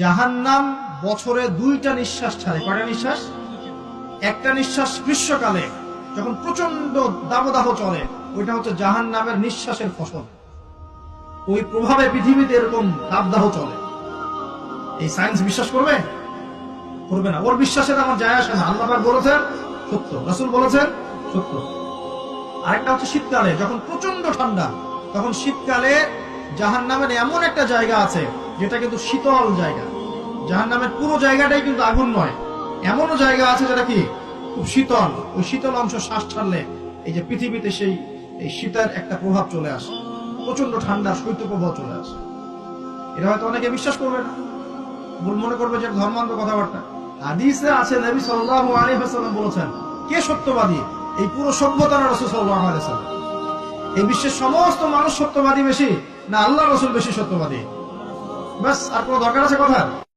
জাহান্নাম বছরে 2টা নিঃশ্বাস ছাড়ে। কয়টা নিঃশ্বাস? একটা নিঃশ্বাস গ্রীষ্মকালে যখন প্রচন্ড দাবদাহ চলে, ওইটা হচ্ছে জাহান্নামের নিঃশ্বাসের ফসল। ওই প্রভাবে পৃথিবীতে এরকম দাবদাহ চলে। এই সায়েন্স বিশ্বাস করবে? করবে না। ওর বিশ্বাসের আমার যায় আসে না। আল্লাহ পাক বলেছেন সত্য, রাসূল বলেছেন সত্য। আরেকটা হচ্ছে শীতকালে যখন প্রচন্ড ঠান্ডা, তখন শীতকালে জাহান্নামের এমন একটা জায়গা আছে যেটা কিন্তু শীতল জায়গা। জাহান্নামের পুরো জায়গাটাই কিন্তু আগুন নয়, এমনও জায়গা আছে যেটা কি খুব শীতল। ওই শীতল অংশ শ্বাস ছাড়লে এই যে পৃথিবীতে এই শীতের একটা প্রভাব চলে আসে, প্রচন্ড ঠান্ডা শৈত্যপ্রবাহ চলে আসে। এটা হয়তো অনেকে বিশ্বাস করবে না, মনে করবে যে ধর্মান্ধ কথাবার্তা। হাদিসে আছে নবী সাল্লাল্লাহু আলাইহি ওয়াসাল্লাম বলেছেন, কে সত্যবাদী? এই পুরো সভ্যতার রাসূল সাল্লাল্লাহু আলাইহি ওয়াসাল্লাম। এই বিশ্বের সমস্ত মানুষ সত্যবাদী বেশি না আল্লাহ রাসূল বেশি সত্যবাদী? বাস, আর কোনো দরকার আছে কথা?